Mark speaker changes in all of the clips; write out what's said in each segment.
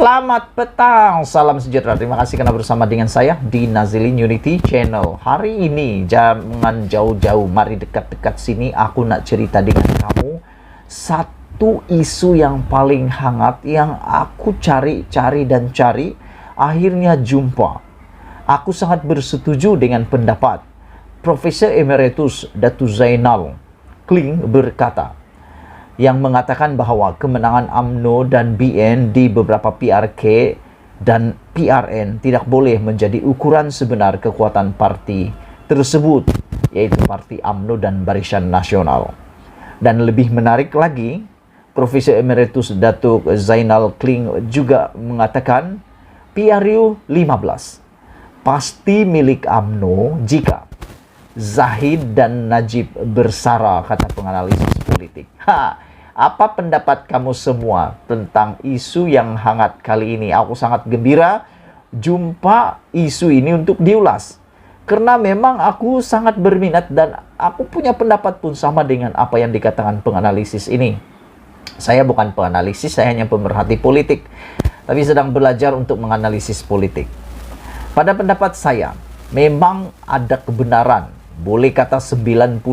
Speaker 1: Selamat petang, salam sejahtera. Terima kasih karena bersama dengan saya di Nazilin Unity Channel. Hari ini jangan jauh-jauh, mari dekat-dekat sini. Aku nak cerita dengan kamu satu isu yang paling hangat yang aku cari dan cari, akhirnya jumpa. Aku sangat bersetuju dengan pendapat Profesor Emeritus Datu Zainal Kling berkata, yang mengatakan bahwa kemenangan UMNO dan BN di beberapa PRK dan PRN tidak boleh menjadi ukuran sebenar kekuatan parti tersebut, yaitu parti UMNO dan Barisan Nasional. Dan lebih menarik lagi, Profesor Emeritus Datuk Zainal Kling juga mengatakan PRU 15 pasti milik UMNO jika Zahid dan Najib bersara, kata penganalisis politik. Apa pendapat kamu semua tentang isu yang hangat kali ini? Aku sangat gembira jumpa isu ini untuk diulas. Karena memang aku sangat berminat dan aku punya pendapat pun sama dengan apa yang dikatakan penganalisis ini. Saya bukan penganalisis, saya hanya pemerhati politik. Tapi sedang belajar untuk menganalisis politik. Pada pendapat saya, memang ada kebenaran. Boleh kata 98%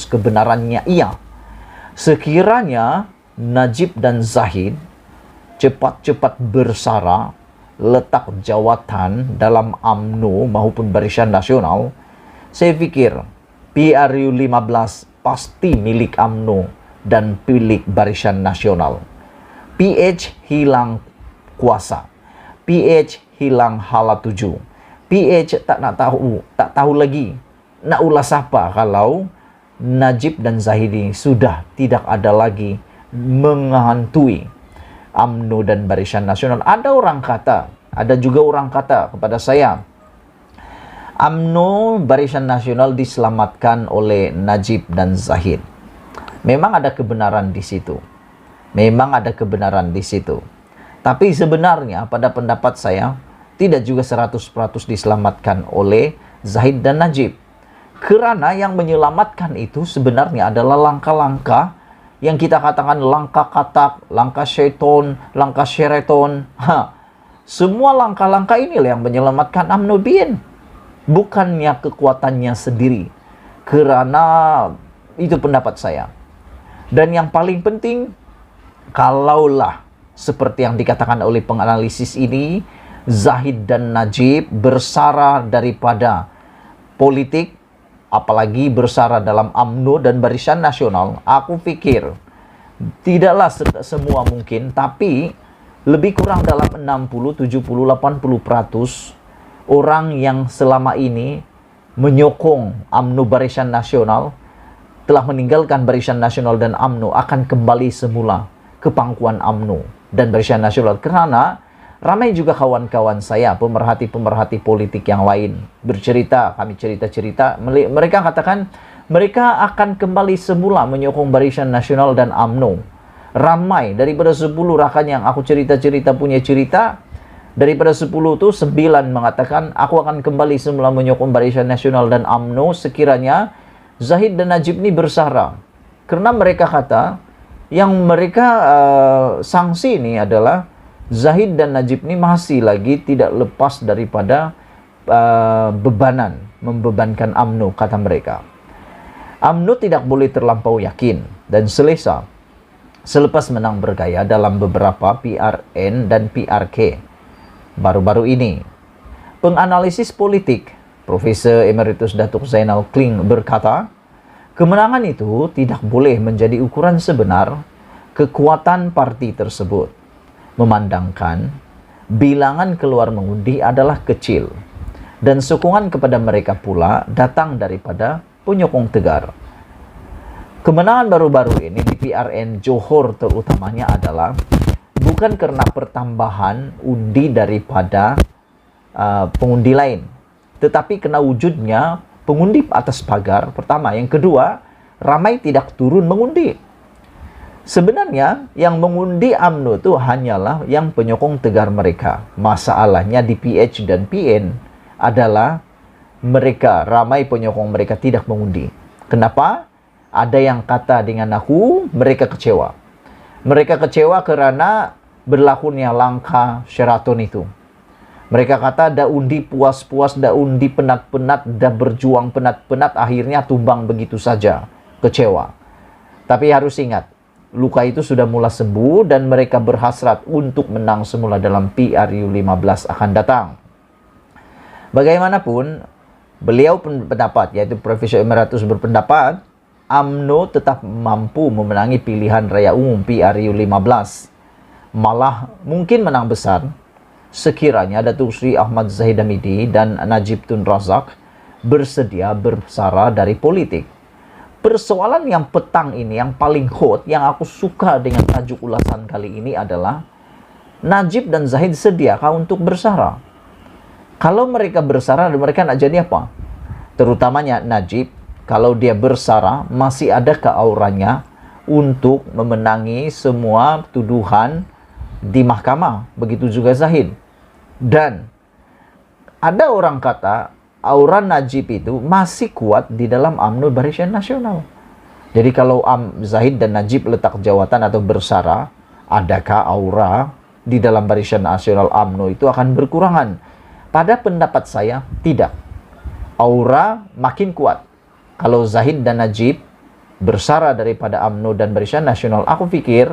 Speaker 1: kebenarannya iya. Sekiranya Najib dan Zahid cepat-cepat bersara, letak jawatan dalam UMNO maupun Barisan Nasional, saya pikir PRU 15 pasti milik UMNO dan milik Barisan Nasional. PH hilang kuasa, PH hilang hala tuju, PH tak tahu lagi nak ulas apa kalau Najib dan Zahid ini sudah tidak ada lagi menghantui UMNO dan Barisan Nasional. Ada juga orang kata kepada saya, UMNO Barisan Nasional diselamatkan oleh Najib dan Zahid. Memang ada kebenaran di situ. Tapi sebenarnya pada pendapat saya tidak juga 100% diselamatkan oleh Zahid dan Najib. Karena yang menyelamatkan itu sebenarnya adalah langkah-langkah yang kita katakan langkah katak, langkah syaiton, langkah syaiton. Semua langkah-langkah inilah yang menyelamatkan UMNO BN. Bukannya kekuatannya sendiri. Karena itu pendapat saya. Dan yang paling penting, kalaulah seperti yang dikatakan oleh penganalisis ini, Zahid dan Najib bersara daripada politik, apalagi bersara dalam UMNO dan Barisan Nasional, aku pikir tidaklah semua mungkin, tapi lebih kurang dalam 60, 70, 80% orang yang selama ini menyokong UMNO Barisan Nasional telah meninggalkan Barisan Nasional dan UMNO akan kembali semula ke pangkuan UMNO dan Barisan Nasional. Karena ramai juga kawan-kawan saya, pemerhati-pemerhati politik yang lain bercerita, kami cerita-cerita, mereka katakan mereka akan kembali semula menyokong Barisan Nasional dan UMNO. Ramai daripada 10 rakan yang aku cerita-cerita punya cerita, daripada 10 itu 9 mengatakan aku akan kembali semula menyokong Barisan Nasional dan UMNO sekiranya Zahid dan Najib ini bersara. Karena mereka kata yang mereka sanksi ini adalah Zahid dan Najib ini masih lagi tidak lepas daripada membebankan UMNO, kata mereka. UMNO tidak boleh terlampau yakin dan selesa selepas menang bergaya dalam beberapa PRN dan PRK baru-baru ini. Penganalisis politik Profesor Emeritus Datuk Zainal Kling berkata, kemenangan itu tidak boleh menjadi ukuran sebenar kekuatan parti tersebut. Memandangkan bilangan keluar mengundi adalah kecil dan sokongan kepada mereka pula datang daripada penyokong tegar. Kemenangan baru-baru ini di PRN Johor terutamanya adalah bukan karena pertambahan undi daripada pengundi lain, tetapi karena wujudnya pengundi atas pagar pertama. Yang kedua, ramai tidak turun mengundi. Sebenarnya yang mengundi UMNO itu hanyalah yang penyokong tegar mereka. Masalahnya di PH dan PN adalah mereka, ramai penyokong mereka tidak mengundi. Kenapa? Ada yang kata dengan aku, mereka kecewa. Mereka kecewa karena berlakunya langkah Sheraton itu. Mereka kata dah undi puas-puas, dah undi penat-penat, dah berjuang penat-penat, akhirnya tumbang begitu saja. Kecewa. Tapi harus ingat, luka itu sudah mulai sembuh dan mereka berhasrat untuk menang semula dalam PRU 15 akan datang. Bagaimanapun, beliau pendapat, yaitu Profesor Emeritus berpendapat, UMNO tetap mampu memenangi pilihan raya umum PRU 15. Malah mungkin menang besar sekiranya Datuk Seri Ahmad Zahid Hamidi dan Najib Tun Razak bersedia bersara dari politik. Persoalan yang petang ini, yang paling hot, yang aku suka dengan tajuk ulasan kali ini adalah Najib dan Zahid sediakah untuk bersara? Kalau mereka bersara, mereka nak jadi apa? Terutamanya Najib, kalau dia bersara, masih adakah auranya untuk memenangi semua tuduhan di mahkamah? Begitu juga Zahid. Dan ada orang kata aura Najib itu masih kuat di dalam UMNO Barisan Nasional. Jadi kalau Zahid dan Najib letak jawatan atau bersara, adakah aura di dalam Barisan Nasional UMNO itu akan berkurangan? Pada pendapat saya, tidak. Aura makin kuat. Kalau Zahid dan Najib bersara daripada UMNO dan Barisan Nasional, aku pikir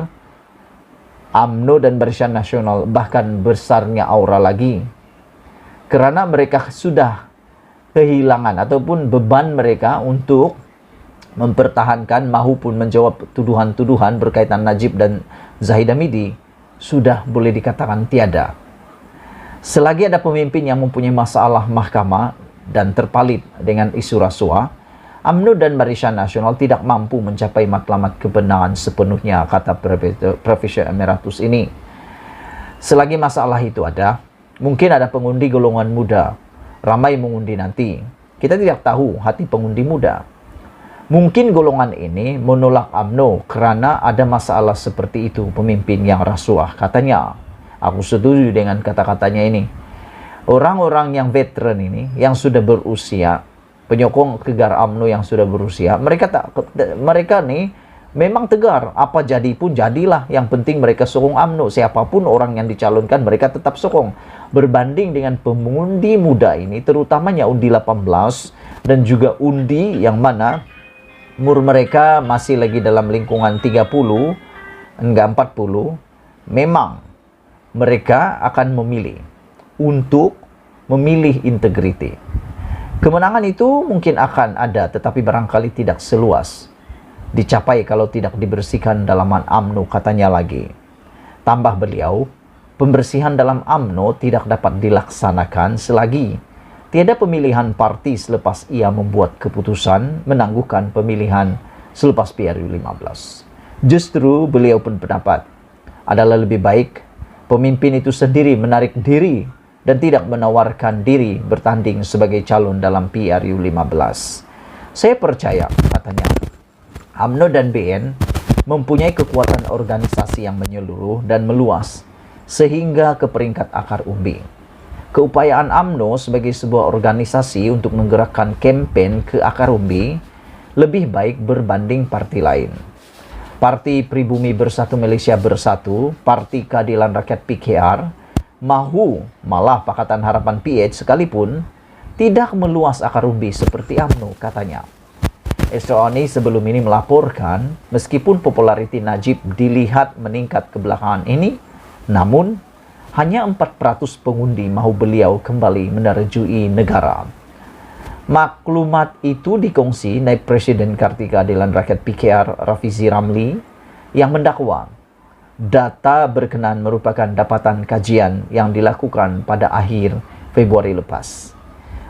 Speaker 1: UMNO dan Barisan Nasional bahkan besarnya aura lagi. Kerana mereka sudah kehilangan ataupun beban mereka untuk mempertahankan maupun menjawab tuduhan-tuduhan berkaitan Najib dan Zahid Hamidi sudah boleh dikatakan tiada. Selagi ada pemimpin yang mempunyai masalah mahkamah dan terpalit dengan isu rasuah, UMNO dan Barisan Nasional tidak mampu mencapai matlamat kebenaran sepenuhnya, kata Profesor Emeritus ini. Selagi masalah itu ada, mungkin ada pengundi golongan muda, ramai mengundi nanti. Kita tidak tahu hati pengundi muda. Mungkin golongan ini menolak UMNO kerana ada masalah seperti itu, pemimpin yang rasuah, katanya. Aku setuju dengan kata-katanya ini. Orang-orang yang veteran ini, yang sudah berusia, penyokong tegar UMNO yang sudah berusia, mereka nih memang tegar. Apa jadi pun jadilah. Yang penting mereka sokong UMNO. Siapapun orang yang dicalonkan, mereka tetap sokong. Berbanding dengan pengundi muda ini, terutamanya undi 18 dan juga undi yang mana umur mereka masih lagi dalam lingkungan 30, enggak 40, memang mereka akan memilih untuk memilih integriti. Kemenangan itu mungkin akan ada, tetapi barangkali tidak seluas dicapai kalau tidak dibersihkan dalaman UMNO, katanya lagi. Tambah beliau, pembersihan dalam UMNO tidak dapat dilaksanakan selagi tiada pemilihan parti selepas ia membuat keputusan menangguhkan pemilihan selepas PRU 15. Justru beliau pun pendapat adalah lebih baik pemimpin itu sendiri menarik diri dan tidak menawarkan diri bertanding sebagai calon dalam PRU 15. Saya percaya, katanya, UMNO dan BN mempunyai kekuatan organisasi yang menyeluruh dan meluas sehingga ke peringkat akar umbi. Keupayaan UMNO sebagai sebuah organisasi untuk menggerakkan kempen ke akar umbi lebih baik berbanding parti lain. Parti Pribumi Bersatu Malaysia Bersatu, Parti Keadilan Rakyat PKR, mahu malah Pakatan Harapan PH sekalipun tidak meluas akar umbi seperti UMNO, katanya. Esroni sebelum ini melaporkan meskipun populariti Najib dilihat meningkat kebelakangan ini, namun hanya 4% pengundi mahu beliau kembali menerjui negara. Maklumat itu dikongsi Naib Presiden Parti Keadilan Rakyat PKR Rafizi Ramli yang mendakwa data berkenaan merupakan dapatan kajian yang dilakukan pada akhir Februari lepas.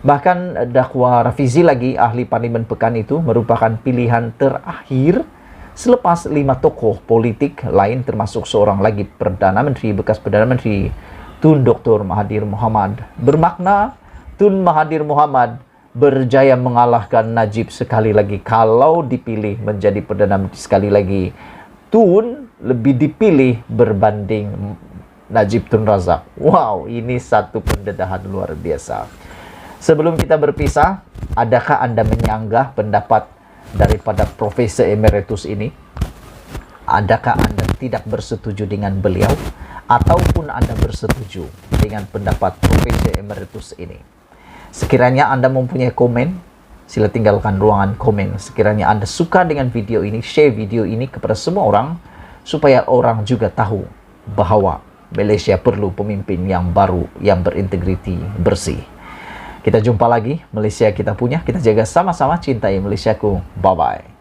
Speaker 1: Bahkan dakwa Rafizi lagi, ahli Parlimen Pekan itu merupakan pilihan terakhir selepas 5 tokoh politik lain termasuk seorang lagi Perdana Menteri, bekas Perdana Menteri Tun Dr. Mahathir Mohamad. Bermakna Tun Mahathir Mohamad berjaya mengalahkan Najib sekali lagi. Kalau dipilih menjadi Perdana Menteri sekali lagi, Tun lebih dipilih berbanding Najib Tun Razak. Wow, ini satu pendedahan luar biasa. Sebelum kita berpisah, adakah Anda menyanggah pendapat daripada Profesor Emeritus ini? Adakah Anda tidak bersetuju dengan beliau? ataupun Anda bersetuju dengan pendapat Profesor Emeritus ini. Sekiranya Anda mempunyai komen, sila tinggalkan ruangan komen. Sekiranya Anda suka dengan video ini, share video ini kepada semua orang, supaya orang juga tahu bahwa Malaysia perlu pemimpin yang baru, yang berintegriti, bersih. Kita jumpa lagi, Malaysia kita punya, kita jaga sama-sama, cintai Malaysiaku. Bye-bye.